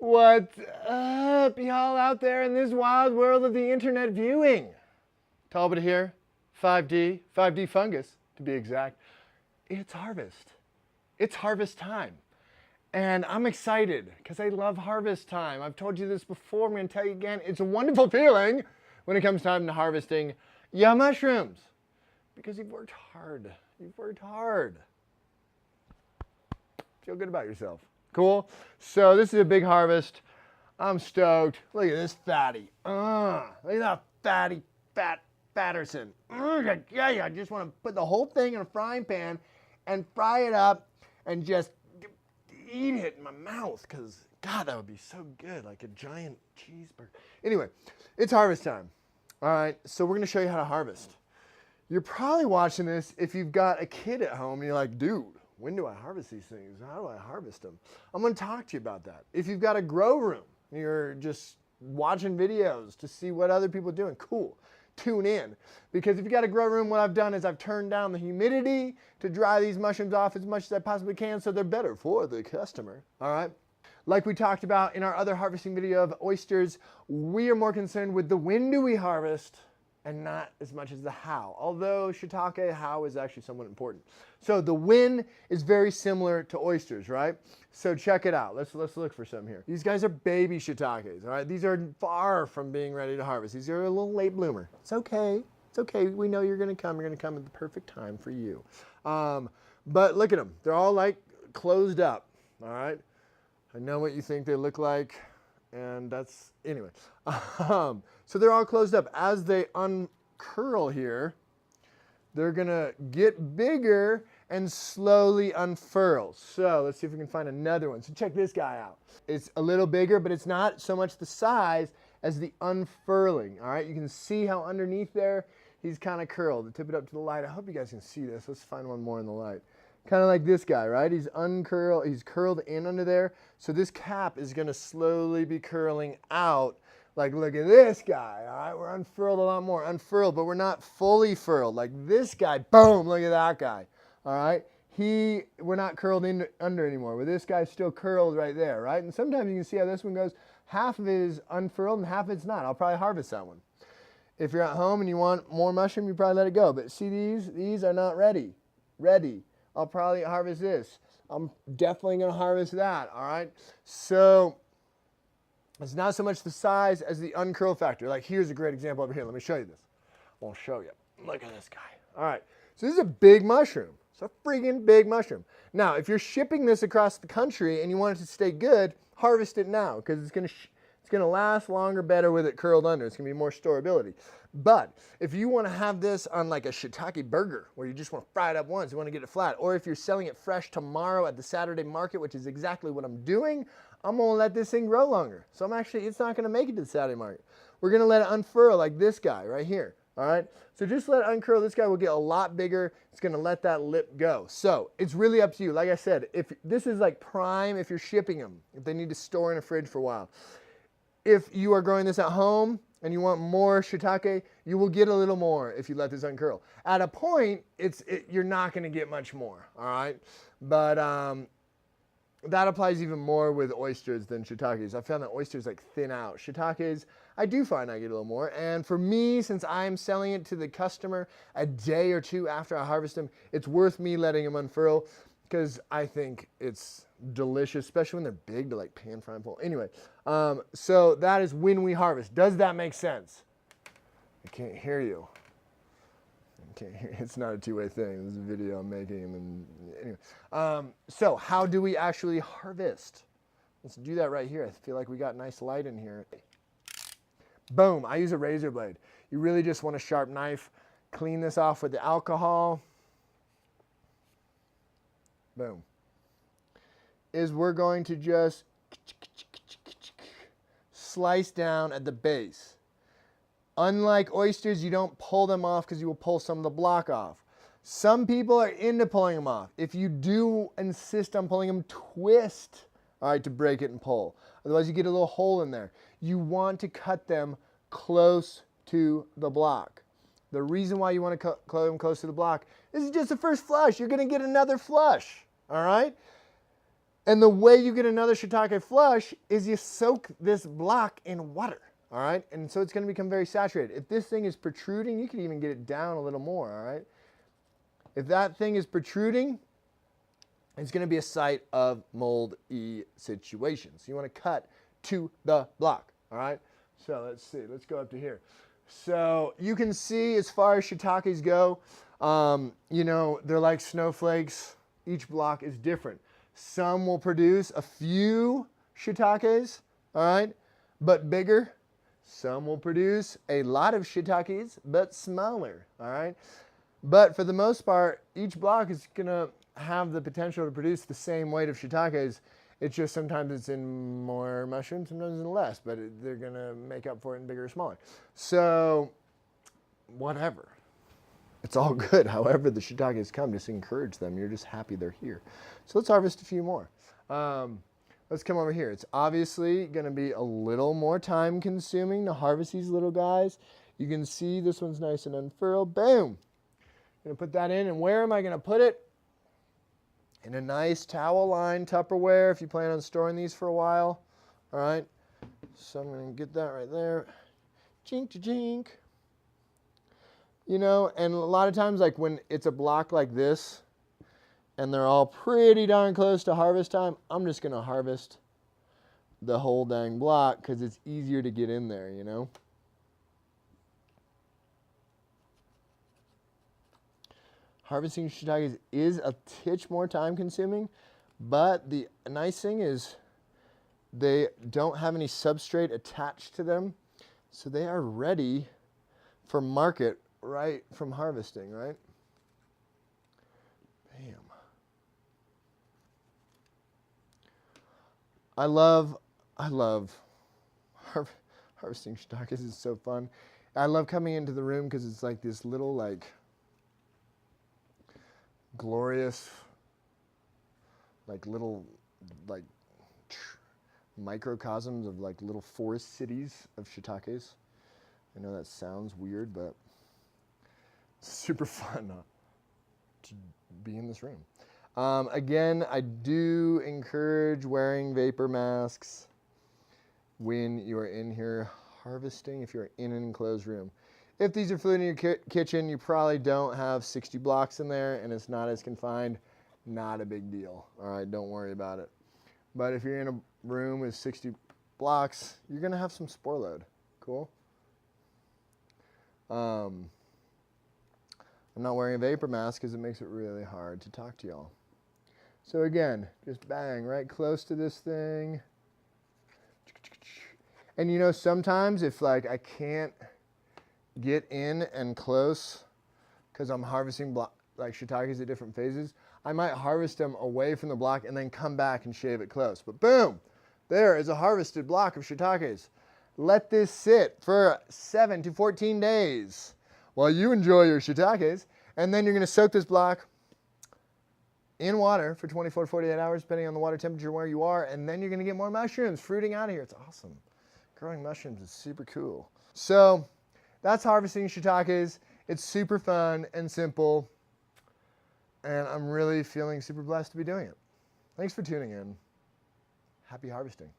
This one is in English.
What's up, y'all out there in this wild world of the internet viewing? Talbot here, 5D fungus to be exact. It's harvest. It's harvest time. And I'm excited because I love harvest time. I've told you this before, I'm going to tell you again. It's a wonderful feeling when it comes time to harvesting your mushrooms. Because you've worked hard. You've worked hard. Feel good about yourself. Cool? So this is a big harvest. I'm stoked. Look at this fatty. Look at that fatty, Fatterson. I just want to put the whole thing in a frying pan and fry it up and just eat it in my mouth because, God, that would be so good, like a giant cheeseburger. Anyway, it's harvest time. All right, so we're going to show you how to harvest. You're probably watching this if you've got a kid at home and you're like, dude, when do I harvest these things? How do I harvest them? I'm going to talk to you about that. If you've got a grow room, you're just watching videos to see what other people are doing, cool. Tune in. Because if you got a grow room, what I've done is I've turned down the humidity to dry these mushrooms off as much as I possibly can so they're better for the customer. All right. Like we talked about in our other harvesting video of oysters, we are more concerned with the when do we harvest and not as much as the how. Although shiitake, how is actually somewhat important. So the when is very similar to oysters, right? So check it out. Let's look for some here. These guys are baby shiitakes, all right? These are far from being ready to harvest. These are a little late bloomer. It's okay. It's okay. We know you're gonna come. You're gonna come at the perfect time for you. But look at them. They're all like closed up, all right? I know what you think they look like. And that's, anyway. So they're all closed up. As they uncurl here, they're gonna get bigger and slowly unfurl. So let's see if we can find another one. So check this guy out. It's a little bigger, but it's not so much the size as the unfurling, all right? You can see how underneath there, he's kind of curled. Tip it up to the light. I hope you guys can see this. Let's find one more in the light. Kind of like this guy, right? He's curled in under there. So this cap is gonna slowly be curling out. Like, look at this guy, all right? We're unfurled a lot more, unfurled, but we're not fully furled. Like this guy, boom, look at that guy, all right? We're not curled in under anymore, but this guy's still curled right there, right? And sometimes you can see how this one goes. Half of it is unfurled and half of it's not. I'll probably harvest that one. If you're at home and you want more mushroom, you probably let it go. But see these are not ready. I'll probably harvest this. I'm definitely gonna harvest that, all right? So it's not so much the size as the uncurl factor. Like here's a great example over here. Let me show you this. I'll show you. Look at this guy. All right, so this is a big mushroom. It's a freaking big mushroom. Now, if you're shipping this across the country and you want it to stay good, harvest it now because it's gonna last longer, better with it curled under. It's gonna be more storability. But if you want to have this on like a shiitake burger where you just want to fry it up once, you want to get it flat, or if you're selling it fresh tomorrow at the Saturday market, which is exactly what I'm doing, I'm going to let this thing grow longer. So it's not going to make it to the Saturday market. We're going to let it unfurl like this guy right here. All right. So just let it uncurl. This guy will get a lot bigger. It's going to let that lip go. So it's really up to you. Like I said, if this is like prime, if you're shipping them, if they need to store in a fridge for a while. If you are growing this at home and you want more shiitake, you will get a little more if you let this uncurl. At a point, you're not going to get much more, all right? But that applies even more with oysters than shiitakes. I found that oysters like thin out. Shiitakes, I do find I get a little more. And for me, since I'm selling it to the customer a day or two after I harvest them, it's worth me letting them unfurl because I think it's delicious, especially when they're big to like pan fry and pull. Anyway, so that is when we harvest. Does that make sense? I can't hear you. I can't hear. It's not a two-way thing. This is a video I'm making. And anyway, so how do we actually harvest? Let's do that right here. I feel like we got nice light in here. Boom. I use a razor blade. You really just want a sharp knife. Clean this off with the alcohol. Boom. We're going to just slice down at the base. Unlike oysters, you don't pull them off because you will pull some of the block off. Some people are into pulling them off. If you do insist on pulling them, twist, all right, to break it and pull. Otherwise, you get a little hole in there. You want to cut them close to the block. The reason why you want to cut them close to the block, this is just the first flush. You're going to get another flush, all right? And the way you get another shiitake flush is you soak this block in water, all right? And so it's going to become very saturated. If this thing is protruding, you can even get it down a little more, all right? If that thing is protruding, it's going to be a site of mold-y situations. So you want to cut to the block, all right? So let's see. Let's go up to here. So you can see as far as shiitakes go, you know, they're like snowflakes. Each block is different. Some will produce a few shiitakes, all right, but bigger. Some will produce a lot of shiitakes, but smaller, all right? But for the most part, each block is going to have the potential to produce the same weight of shiitakes. It's just sometimes it's in more mushrooms, sometimes in less, but they're going to make up for it in bigger or smaller. So, whatever. It's all good. However the shiitakes come, just encourage them. You're just happy they're here. So let's harvest a few more. Let's come over here. It's obviously going to be a little more time consuming to harvest these little guys. You can see this one's nice and unfurled. Boom. Going to put that in, and where am I going to put it? In a nice towel-lined Tupperware if you plan on storing these for a while. All right. So I'm going to get that right there. Jink-to-jink. You know, and a lot of times, like when it's a block like this, and they're all pretty darn close to harvest time, I'm just going to harvest the whole dang block because it's easier to get in there, you know. Harvesting shiitakes is a titch more time consuming, but the nice thing is they don't have any substrate attached to them, so they are ready for market right from harvesting, right? Bam. I love harvesting shiitakes. It's so fun. I love coming into the room because it's like this little like glorious like little like microcosms of like little forest cities of shiitakes. I know that sounds weird, but it's super fun to be in this room. Again, I do encourage wearing vapor masks when you're in here harvesting, if you're in an enclosed room. If these are food in your kitchen, you probably don't have 60 blocks in there and it's not as confined. Not a big deal. All right, don't worry about it. But if you're in a room with 60 blocks, you're going to have some spore load. Cool? I'm not wearing a vapor mask because it makes it really hard to talk to y'all. So again, just bang right close to this thing. And you know, sometimes if like I can't get in and close because I'm harvesting like shiitakes at different phases, I might harvest them away from the block and then come back and shave it close. But boom, there is a harvested block of shiitakes. Let this sit for 7 to 14 days while you enjoy your shiitakes, and then you're going to soak this block in water for 24 to 48 hours, depending on the water temperature where you are, and then you're going to get more mushrooms fruiting out of here. It's awesome. Growing mushrooms is super cool. So that's harvesting shiitakes. It's super fun and simple, and I'm really feeling super blessed to be doing it. Thanks for tuning in. Happy harvesting.